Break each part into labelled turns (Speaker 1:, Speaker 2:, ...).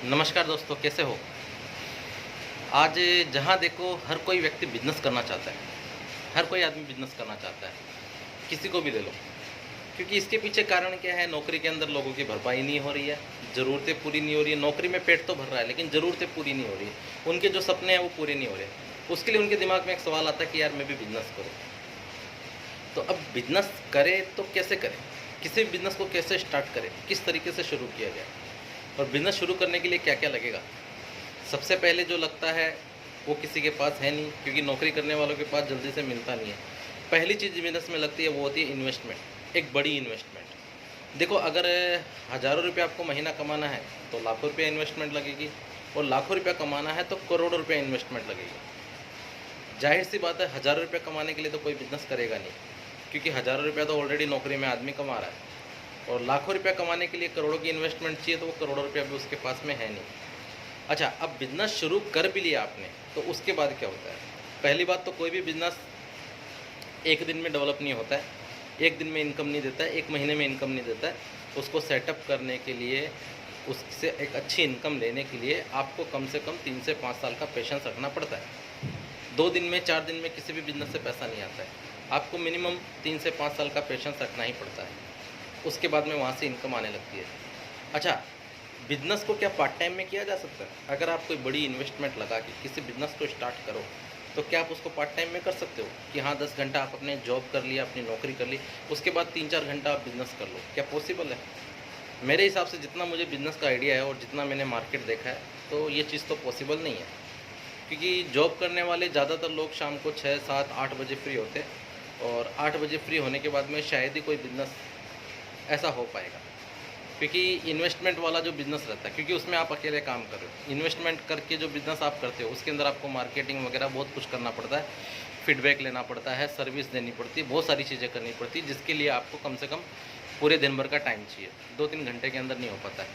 Speaker 1: नमस्कार दोस्तों, कैसे हो? आज जहाँ देखो हर कोई व्यक्ति बिज़नेस करना चाहता है। हर कोई आदमी बिज़नेस करना चाहता है, किसी को भी ले लो। क्योंकि इसके पीछे कारण क्या है? नौकरी के अंदर लोगों की भरपाई नहीं हो रही है, ज़रूरतें पूरी नहीं हो रही है। नौकरी में पेट तो भर रहा है लेकिन ज़रूरतें पूरी नहीं हो रही है। उनके जो सपने हैं वो पूरे नहीं हो रहे। उसके लिए उनके दिमाग में एक सवाल आता है कि यार मैं भी बिज़नेस करूँ। तो अब बिज़नेस करें तो कैसे करें? किसी भी बिज़नेस को कैसे स्टार्ट करें? किस तरीके से शुरू किया जाए? और बिज़नेस शुरू करने के लिए क्या-क्या लगेगा? सबसे पहले जो लगता है वो किसी के पास है नहीं, क्योंकि नौकरी करने वालों के पास जल्दी से मिलता नहीं है। पहली चीज़ बिज़नेस में लगती है वो होती है इन्वेस्टमेंट, एक बड़ी इन्वेस्टमेंट। देखो, अगर हज़ारों रुपये आपको महीना कमाना है तो लाखों रुपये इन्वेस्टमेंट लगेगी, और लाखों रुपया कमाना है तो करोड़ों रुपये इन्वेस्टमेंट लगेगी। जाहिर सी बात है, हज़ारों रुपये कमाने के लिए तो कोई बिज़नेस करेगा नहीं, क्योंकि हज़ारों रुपया तो ऑलरेडी नौकरी में आदमी कमा रहा है। और लाखों रुपया कमाने के लिए करोड़ों की इन्वेस्टमेंट चाहिए, तो वो करोड़ों रुपया भी उसके पास में है नहीं। अच्छा, अब बिज़नेस शुरू कर भी लिया आपने, तो उसके बाद क्या होता है? पहली बात तो कोई भी बिज़नेस एक दिन में डेवलप नहीं होता है, एक दिन में इनकम नहीं देता है, एक महीने में इनकम नहीं देता है। उसको सेटअप करने के लिए, उससे एक अच्छी इनकम लेने के लिए आपको कम से कम 3 से 5 साल का पेशेंस रखना पड़ता है। 2 दिन में, 4 दिन में किसी भी बिज़नेस से पैसा नहीं आता है। आपको मिनिमम 3 से 5 साल का पेशेंस रखना ही पड़ता है। उसके बाद में वहाँ से इनकम आने लगती है। अच्छा, बिज़नेस को क्या पार्ट टाइम में किया जा सकता है? अगर आप कोई बड़ी इन्वेस्टमेंट लगा के किसी बिज़नेस को स्टार्ट करो, तो क्या आप उसको पार्ट टाइम में कर सकते हो कि हाँ 10 घंटा आप अपने जॉब कर लिया, अपनी नौकरी कर ली, उसके बाद 3-4 घंटा आप बिज़नेस कर लो? क्या पॉसिबल है? मेरे हिसाब से जितना मुझे बिज़नेस का आइडिया है और जितना मैंने मार्केट देखा है, तो ये चीज़ तो पॉसिबल नहीं है। क्योंकि जॉब करने वाले ज़्यादातर लोग शाम को 6, 7, 8 बजे फ्री होते हैं, और 8 बजे फ्री होने के बाद में शायद ही कोई बिज़नेस ऐसा हो पाएगा। क्योंकि इन्वेस्टमेंट वाला जो बिज़नेस रहता है, क्योंकि उसमें आप अकेले काम कर रहे हो। इन्वेस्टमेंट करके जो बिज़नेस आप करते हो उसके अंदर आपको मार्केटिंग वगैरह बहुत कुछ करना पड़ता है, फीडबैक लेना पड़ता है, सर्विस देनी पड़ती है, बहुत सारी चीज़ें करनी पड़ती है, जिसके लिए आपको कम से कम पूरे दिन भर का टाइम चाहिए। 2-3 घंटे के अंदर नहीं हो पाता है।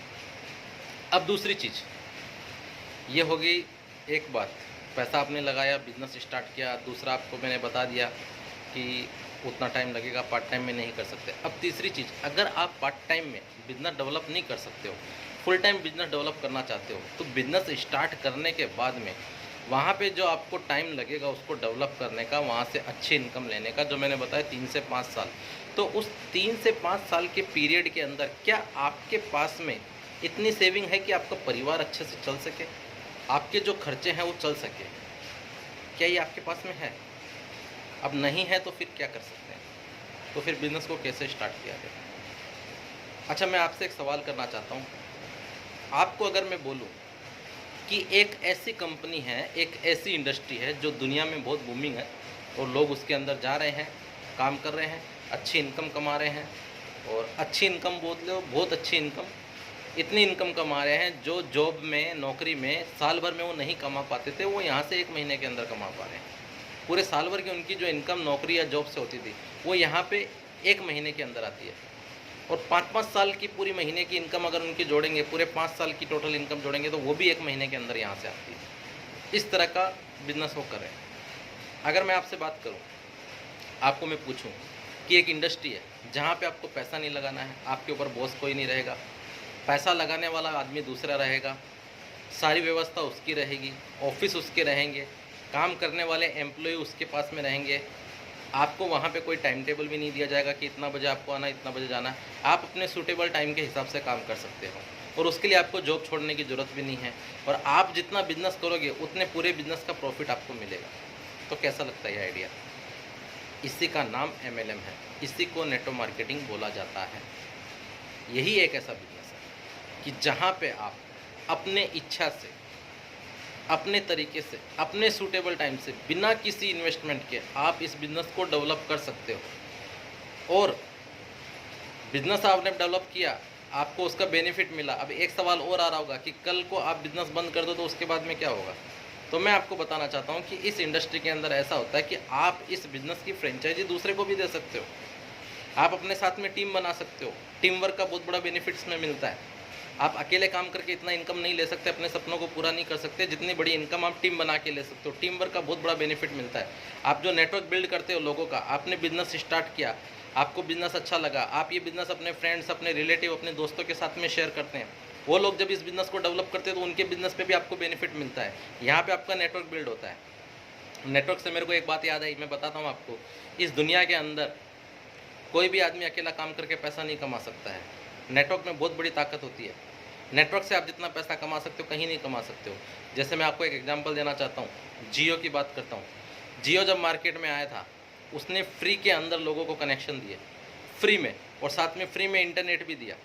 Speaker 1: अब दूसरी चीज़ ये हो गई, एक बात, पैसा आपने लगाया, बिज़नेस स्टार्ट किया। दूसरा आपको मैंने बता दिया कि उतना टाइम लगेगा, पार्ट टाइम में नहीं कर सकते। अब तीसरी चीज़, अगर आप पार्ट टाइम में बिज़नेस डेवलप नहीं कर सकते हो, फुल टाइम बिज़नेस डेवलप करना चाहते हो, तो बिज़नेस स्टार्ट करने के बाद में वहाँ पे जो आपको टाइम लगेगा उसको डेवलप करने का, वहाँ से अच्छी इनकम लेने का, जो मैंने बताया 3 से 5 साल, तो उस 3 से 5 साल के पीरियड के अंदर क्या आपके पास में इतनी सेविंग है कि आपका परिवार अच्छे से चल सके, आपके जो खर्चे हैं वो चल सके? क्या ये आपके पास में है? अब नहीं है तो फिर क्या कर सकते हैं? तो फिर बिज़नेस को कैसे स्टार्ट किया जाए? अच्छा, मैं आपसे एक सवाल करना चाहता हूँ। आपको अगर मैं बोलूँ कि एक ऐसी कंपनी है, एक ऐसी इंडस्ट्री है जो दुनिया में बहुत बूमिंग है, और लोग उसके अंदर जा रहे हैं, काम कर रहे हैं, अच्छी इनकम कमा रहे हैं, और अच्छी इनकम बोल लो, बहुत अच्छी इनकम, इतनी इनकम कमा रहे हैं जो जॉब में, नौकरी में साल भर में वो नहीं कमा पाते थे, वो यहाँ से 1 महीने के अंदर कमा पा रहे हैं। पूरे साल भर की उनकी जो इनकम नौकरी या जॉब से होती थी, वो यहाँ पे 1 महीने के अंदर आती है। और 5-5 साल की पूरी महीने की इनकम अगर उनकी जोड़ेंगे, पूरे 5 साल की टोटल इनकम जोड़ेंगे, तो वो भी 1 महीने के अंदर यहाँ से आती है। इस तरह का बिज़नेस वो कर रहे हैं। अगर मैं आपसे बात करूँ, आपको मैं पूछूँ कि एक इंडस्ट्री है जहाँ पे आपको पैसा नहीं लगाना है, आपके ऊपर बॉस कोई नहीं रहेगा, पैसा लगाने वाला आदमी दूसरा रहेगा, सारी व्यवस्था उसकी रहेगी, ऑफिस उसके रहेंगे, काम करने वाले एम्प्लॉय उसके पास में रहेंगे, आपको वहाँ पे कोई टाइम टेबल भी नहीं दिया जाएगा कि इतना बजे आपको आना, इतना बजे जाना। आप अपने सूटेबल टाइम के हिसाब से काम कर सकते हो, और उसके लिए आपको जॉब छोड़ने की ज़रूरत भी नहीं है, और आप जितना बिज़नेस करोगे उतने पूरे बिज़नेस का प्रॉफिट आपको मिलेगा। तो कैसा लगता है ये आइडिया? इसी का नाम MLM है, इसी को नेटवर्क मार्केटिंग बोला जाता है। यही एक ऐसा बिज़नेस है कि जहाँ पे आप अपने इच्छा से, अपने तरीके से, अपने सूटेबल टाइम से, बिना किसी इन्वेस्टमेंट के आप इस बिज़नेस को डेवलप कर सकते हो। और बिज़नेस आपने डेवलप किया, आपको उसका बेनिफिट मिला। अब एक सवाल और आ रहा होगा कि कल को आप बिज़नेस बंद कर दो तो उसके बाद में क्या होगा? तो मैं आपको बताना चाहता हूँ कि इस इंडस्ट्री के अंदर ऐसा होता है कि आप इस बिज़नेस की फ्रेंचाइजी दूसरे को भी दे सकते हो। आप अपने साथ में टीम बना सकते हो। टीम वर्क का बहुत बड़ा बेनिफिट इसमें मिलता है। आप अकेले काम करके इतना इनकम नहीं ले सकते, अपने सपनों को पूरा नहीं कर सकते जितनी बड़ी इनकम आप टीम बना के ले सकते हो। टीम वर्क का बहुत बड़ा बेनिफिट मिलता है। आप जो नेटवर्क बिल्ड करते हो लोगों का, आपने बिज़नेस स्टार्ट किया, आपको बिज़नेस अच्छा लगा, आप ये बिज़नेस अपने फ्रेंड्स, अपने रिलेटिव, अपने दोस्तों के साथ में शेयर करते हैं, वो लोग जब इस बिज़नेस को डेवलप करते हैं तो उनके बिज़नेस पे भी आपको बेनिफिट मिलता है। यहाँ पे आपका नेटवर्क बिल्ड होता है। नेटवर्क से मेरे को एक बात याद आई, मैं बताता हूँ आपको। इस दुनिया के अंदर कोई भी आदमी अकेला काम करके पैसा नहीं कमा सकता है। नेटवर्क में बहुत बड़ी ताकत होती है। नेटवर्क से आप जितना पैसा कमा सकते हो कहीं नहीं कमा सकते हो। जैसे मैं आपको एक एग्जांपल देना चाहता हूँ, जियो की बात करता हूँ। जियो जब मार्केट में आया था, उसने फ्री के अंदर लोगों को कनेक्शन दिए, फ्री में, और साथ में फ्री में इंटरनेट भी दिया।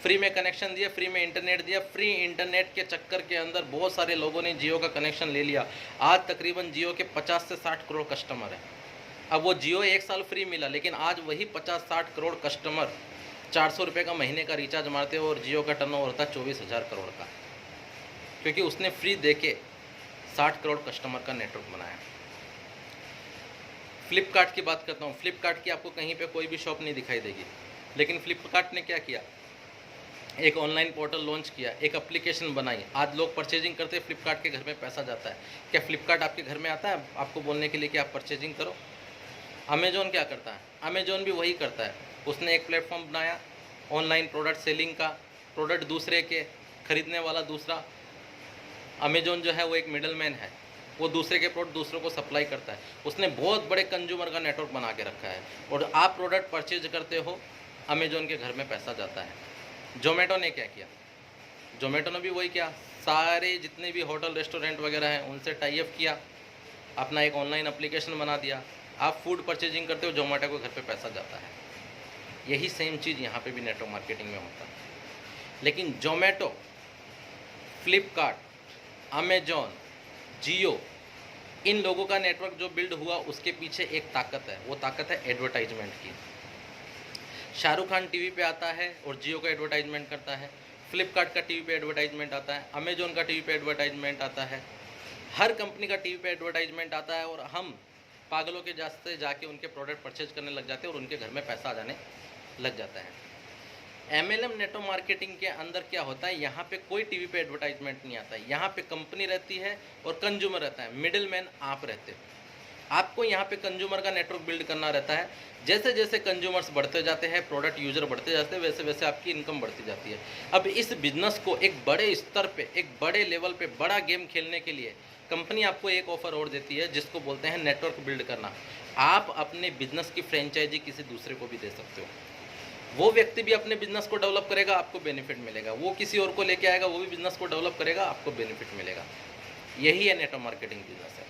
Speaker 1: फ्री में कनेक्शन दिया, फ्री में इंटरनेट दिया। फ्री इंटरनेट के चक्कर के अंदर बहुत सारे लोगों ने जियो का कनेक्शन ले लिया। आज तकरीबन जियो के 50 से 60 करोड़ कस्टमर हैं। अब वो जियो 1 साल फ्री मिला, लेकिन आज वही 50-60 करोड़ कस्टमर 400 रुपये का महीने का रिचार्ज मारते हो और जियो का टर्नओवर होता है 24,000 करोड़ का, क्योंकि उसने फ्री देके 60 करोड़ कस्टमर का नेटवर्क बनाया। फ्लिपकार्ट की बात करता हूँ। फ्लिपकार्ट की आपको कहीं पे कोई भी शॉप नहीं दिखाई देगी, लेकिन फ्लिपकार्ट ने क्या किया, एक ऑनलाइन पोर्टल लॉन्च किया, एक एप्लीकेशन बनाई। आज लोग परचेजिंग करते हैं, फ्लिपकार्ट के घर में पैसा जाता है। क्या फ्लिपकार्ट आपके घर में आता है आपको बोलने के लिए कि आप परचेजिंग करो? अमेजोन क्या करता है? अमेजोन भी वही करता है। उसने एक प्लेटफॉर्म बनाया ऑनलाइन प्रोडक्ट सेलिंग का, प्रोडक्ट दूसरे के खरीदने वाला दूसरा। अमेजोन जो है वो एक मिडलमैन है, वो दूसरे के प्रोडक्ट दूसरों को सप्लाई करता है। उसने बहुत बड़े कंज्यूमर का नेटवर्क बना के रखा है, और आप प्रोडक्ट परचेज करते हो, अमेजोन के घर में पैसा जाता है। जोमेटो ने क्या किया? जोमेटो ने भी वही किया। सारे जितने भी होटल रेस्टोरेंट वगैरह हैं उनसे टाई अप किया, अपना एक ऑनलाइन एप्लीकेशन बना दिया। आप फूड परचेजिंग करते हो, जोमेटो को घर पे पैसा जाता है। यही सेम चीज़ यहाँ पे भी नेटवर्क मार्केटिंग में होता है। लेकिन जोमेटो, फ्लिपकार्ट, अमेजॉन, जियो, इन लोगों का नेटवर्क जो बिल्ड हुआ उसके पीछे एक ताकत है। वो ताकत है एडवर्टाइजमेंट की। शाहरुख खान टीवी पे आता है और जियो का एडवर्टाइजमेंट करता है। फ्लिपकार्ट का टीवी पे एडवर्टाइजमेंट आता है, अमेजॉन का टीवी पे एडवर्टाइजमेंट आता है, हर कंपनी का टीवी पे एडवर्टाइजमेंट आता है, और हम पागलों के जाते जाके उनके प्रोडक्ट परचेज करने लग जाते हैं और उनके घर में पैसा आ जाने लग जाता है। एमएलएम नेटवर्क मार्केटिंग के अंदर क्या होता है, यहाँ पे कोई टीवी पे एडवर्टाइजमेंट नहीं आता है। यहाँ पे कंपनी रहती है और कंज्यूमर रहता है, मिडिल मैन आप रहते हो। आपको यहाँ पे कंज्यूमर का नेटवर्क बिल्ड करना रहता है। जैसे जैसे कंज्यूमर्स बढ़ते जाते हैं, प्रोडक्ट यूजर बढ़ते जाते हैं, वैसे वैसे आपकी इनकम बढ़ती जाती है। अब इस बिजनेस को एक बड़े स्तर पे, एक बड़े लेवल पे बड़ा गेम खेलने के लिए कंपनी आपको एक ऑफर और देती है, जिसको बोलते हैं नेटवर्क बिल्ड करना। आप अपने बिजनेस की फ्रेंचाइजी किसी दूसरे को भी दे सकते हो। वो व्यक्ति भी अपने बिजनेस को डेवलप करेगा, आपको बेनिफिट मिलेगा। वो किसी और को लेके आएगा, वो भी बिजनेस को डेवलप करेगा, आपको बेनिफिट मिलेगा। यही है नेटवर्क मार्केटिंग बिजनेस है।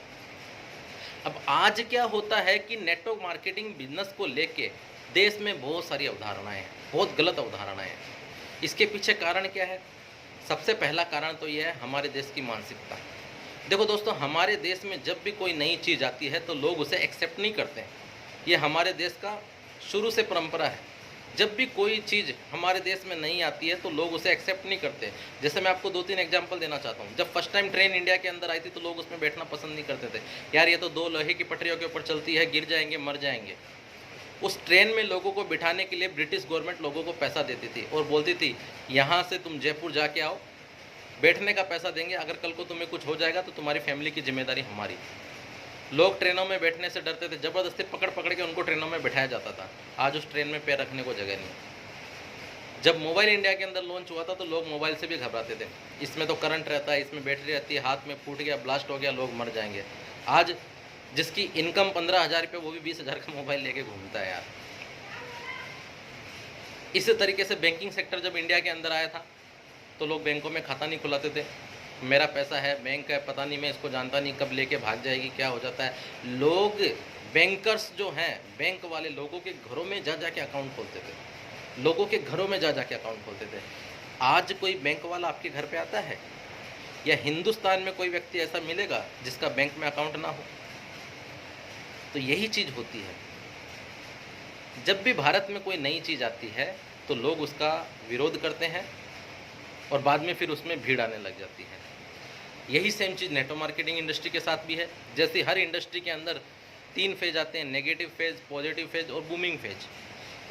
Speaker 1: अब आज क्या होता है कि नेटवर्क मार्केटिंग बिजनेस को लेके देश में बहुत सारी अवधारणाएं हैं, बहुत गलत अवधारणाएं हैं। इसके पीछे कारण क्या है? सबसे पहला कारण तो यह है हमारे देश की मानसिकता। देखो दोस्तों, हमारे देश में जब भी कोई नई चीज़ आती है तो लोग उसे एक्सेप्ट नहीं करते हैं। ये हमारे देश का शुरू से परंपरा है। जब भी कोई चीज़ हमारे देश में नहीं आती है तो लोग उसे एक्सेप्ट नहीं करते। जैसे मैं आपको 2-3 एग्जांपल देना चाहता हूँ। जब फर्स्ट टाइम ट्रेन इंडिया के अंदर आई थी तो लोग उसमें बैठना पसंद नहीं करते थे। यार ये तो 2 लोहे की पटरियों के ऊपर चलती है, गिर जाएंगे, मर जाएंगे। उस ट्रेन में लोगों को बिठाने के लिए ब्रिटिश गवर्नमेंट लोगों को पैसा देती थी और बोलती थी यहाँ से तुम जयपुर जाके आओ, बैठने का पैसा देंगे, अगर कल को तुम्हें कुछ हो जाएगा तो तुम्हारी फैमिली की जिम्मेदारी हमारी। लोग ट्रेनों में बैठने से डरते थे, ज़बरदस्ती पकड़ पकड़ के उनको ट्रेनों में बैठाया जाता था। आज उस ट्रेन में पैर रखने को जगह नहीं। जब मोबाइल इंडिया के अंदर लॉन्च हुआ था तो लोग मोबाइल से भी घबराते थे। इसमें तो करंट रहता है, इसमें बैटरी रहती है, हाथ में फूट गया, ब्लास्ट हो गया, लोग मर जाएंगे। आज जिसकी इनकम 15,000 रुपये, वो भी 20,000 का मोबाइल लेके घूमता है यार। इसी तरीके से बैंकिंग सेक्टर जब इंडिया के अंदर आया था तो लोग बैंकों में खाता नहीं खुलाते थे। मेरा पैसा है, बैंक है, पता नहीं, मैं इसको जानता नहीं, कब लेके भाग जाएगी, क्या हो जाता है। लोग, बैंकर्स जो हैं, बैंक वाले लोगों के घरों में जा जा के अकाउंट खोलते थे। लोगों के घरों में जा जा के अकाउंट खोलते थे। आज कोई बैंक वाला आपके घर पे आता है? या हिंदुस्तान में कोई व्यक्ति ऐसा मिलेगा जिसका बैंक में अकाउंट ना हो? तो यही चीज़ होती है। जब भी भारत में कोई नई चीज़ आती है तो लोग उसका विरोध करते हैं और बाद में फिर उसमें भीड़ आने लग जाती है। यही सेम चीज़ नेटवर्क मार्केटिंग इंडस्ट्री के साथ भी है। जैसे हर इंडस्ट्री के अंदर 3 फेज आते हैं, नेगेटिव फेज, पॉजिटिव फेज और बूमिंग फेज।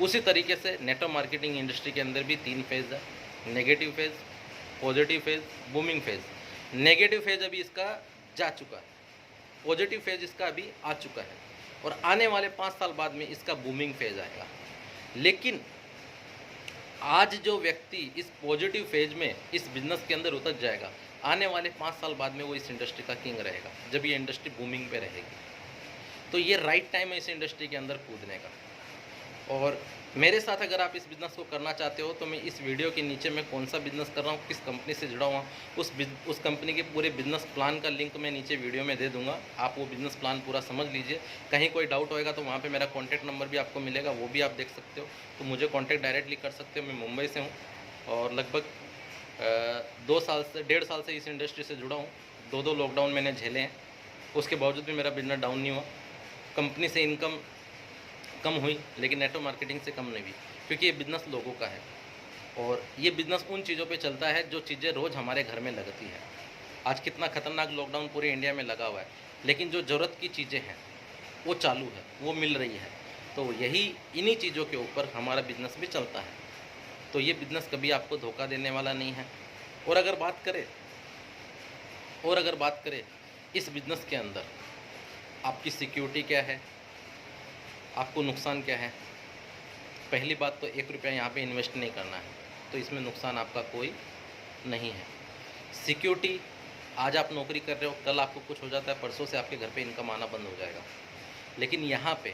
Speaker 1: उसी तरीके से नेटवर्क मार्केटिंग इंडस्ट्री के अंदर भी 3 फेज है, negative phase, positive phase, booming phase. Negative phase अभी इसका जा चुका है, पॉजिटिव फेज इसका अभी आ चुका है, और आने वाले 5 साल बाद में इसका बूमिंग फेज आएगा। लेकिन आज जो व्यक्ति इस पॉजिटिव फेज में इस बिज़नेस के अंदर उतर जाएगा, आने वाले 5 साल बाद में वो इस इंडस्ट्री का किंग रहेगा, जब ये इंडस्ट्री बूमिंग पे रहेगी। तो ये राइट टाइम है इस इंडस्ट्री के अंदर कूदने का। और मेरे साथ अगर आप इस बिज़नेस को करना चाहते हो तो मैं इस वीडियो के नीचे मैं कौन सा बिज़नेस कर रहा हूँ, किस कंपनी से जुड़ा हुआ उस कंपनी के पूरे बिज़नेस प्लान का लिंक मैं नीचे वीडियो में दे दूँगा। आप वो बिज़नेस प्लान पूरा समझ लीजिए। कहीं कोई डाउट होएगा तो वहाँ पे मेरा कॉन्टैक्ट नंबर भी आपको मिलेगा, वो भी आप देख सकते हो। तो मुझे कॉन्टैक्ट डायरेक्टली कर सकते हो। मैं मुंबई से हूँ और लगभग 1.5 साल से इस इंडस्ट्री से जुड़ा हूँ। 2 लॉकडाउन मैंने झेले हैं, उसके बावजूद भी मेरा बिज़नेस डाउन नहीं हुआ। कंपनी से इनकम कम हुई लेकिन नेटवर्क मार्केटिंग से कम नहीं हुई, क्योंकि ये बिज़नेस लोगों का है और ये बिज़नेस उन चीज़ों पे चलता है जो चीज़ें रोज़ हमारे घर में लगती है। आज कितना खतरनाक लॉकडाउन पूरे इंडिया में लगा हुआ है, लेकिन जो ज़रूरत की चीज़ें हैं वो चालू है, वो मिल रही है। तो यही इन्हीं चीज़ों के ऊपर हमारा बिज़नेस भी चलता है। तो ये बिज़नेस कभी आपको धोखा देने वाला नहीं है। और अगर बात करें इस बिज़नेस के अंदर आपकी सिक्योरिटी क्या है, आपको नुकसान क्या है। पहली बात तो 1 रुपया यहाँ पे इन्वेस्ट नहीं करना है, तो इसमें नुकसान आपका कोई नहीं है। सिक्योरिटी, आज आप नौकरी कर रहे हो, कल आपको कुछ हो जाता है, परसों से आपके घर पे इनकम आना बंद हो जाएगा। लेकिन यहाँ पे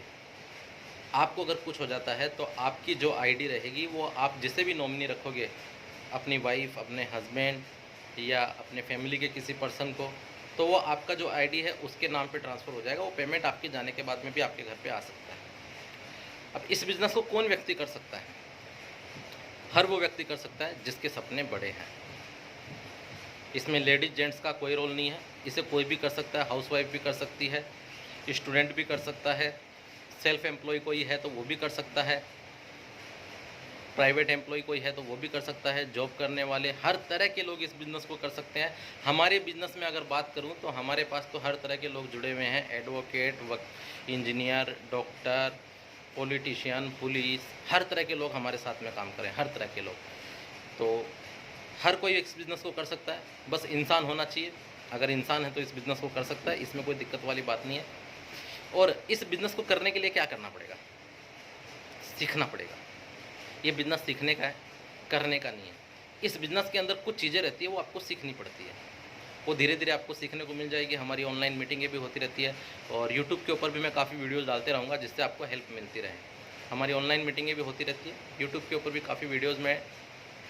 Speaker 1: आपको अगर कुछ हो जाता है तो आपकी जो आईडी रहेगी वो आप जिसे भी नॉमिनी रखोगे, अपनी वाइफ, अपने हस्बैंड या अपने फैमिली के किसी पर्सन को, तो वो आपका जो आईडी है उसके नाम पे ट्रांसफ़र हो जाएगा। वो पेमेंट आपके जाने के बाद में भी आपके घर पे आ सकता है। अब इस बिज़नेस को कौन व्यक्ति कर सकता है? हर वो व्यक्ति कर सकता है जिसके सपने बड़े हैं। इसमें लेडीज़ जेंट्स का कोई रोल नहीं है, इसे कोई भी कर सकता है। हाउसवाइफ भी कर सकती है, स्टूडेंट भी कर सकता है, सेल्फ एम्प्लॉय कोई है तो वो भी कर सकता है, प्राइवेट एम्प्लॉय कोई है तो वो भी कर सकता है, जॉब करने वाले, हर तरह के लोग इस बिज़नेस को कर सकते हैं। हमारे बिज़नेस में अगर बात करूं तो हमारे पास तो हर तरह के लोग जुड़े हुए हैं। Advocate, engineer, doctor, politician, police, हर तरह के लोग हमारे साथ में काम करें, हर तरह के लोग। तो हर कोई इस बिज़नेस को कर सकता है, बस इंसान होना चाहिए। अगर इंसान है तो इस बिज़नेस को कर सकता है, इसमें कोई दिक्कत वाली बात नहीं है। और इस बिज़नेस को करने के लिए क्या करना पड़ेगा? सीखना पड़ेगा। ये बिज़नेस सीखने का है, करने का नहीं है। इस बिज़नेस के अंदर कुछ चीज़ें रहती है वो आपको सीखनी पड़ती है, वो धीरे धीरे आपको सीखने को मिल जाएगी। हमारी ऑनलाइन मीटिंगें भी होती रहती है और यूट्यूब के ऊपर भी मैं काफ़ी वीडियोज़ डालते रहूँगा जिससे आपको हेल्प मिलती रहे। हमारी ऑनलाइन मीटिंगें भी होती रहती है, यूट्यूब के ऊपर भी काफ़ी वीडियोज़ मैं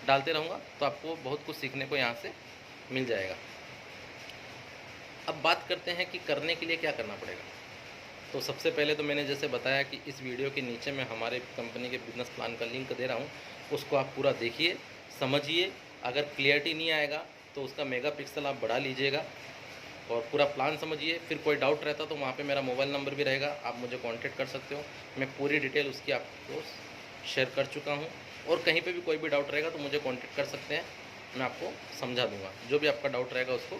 Speaker 1: डालते रहूँगा, तो आपको बहुत कुछ सीखने को यहाँ से मिल जाएगा। अब बात करते हैं कि करने के लिए क्या करना पड़ेगा। तो सबसे पहले तो मैंने जैसे बताया कि इस वीडियो के नीचे मैं हमारे कंपनी के बिज़नेस प्लान का लिंक दे रहा हूँ, उसको आप पूरा देखिए, समझिए। अगर क्लियरिटी नहीं आएगा तो उसका मेगापिक्सल आप बढ़ा लीजिएगा और पूरा प्लान समझिए। फिर कोई डाउट रहता तो वहाँ पे मेरा मोबाइल नंबर भी रहेगा, आप मुझे कांटेक्ट कर सकते हो। मैं पूरी डिटेल उसकी आपको शेयर कर चुका हूँ और कहीं पे भी कोई भी डाउट रहेगा तो मुझे कांटेक्ट कर सकते हैं, मैं आपको समझा दूँगा। जो भी आपका डाउट रहेगा उसको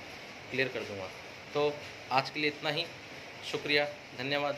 Speaker 1: क्लियर कर दूँगा। तो आज के लिए इतना ही, शुक्रिया, धन्यवाद।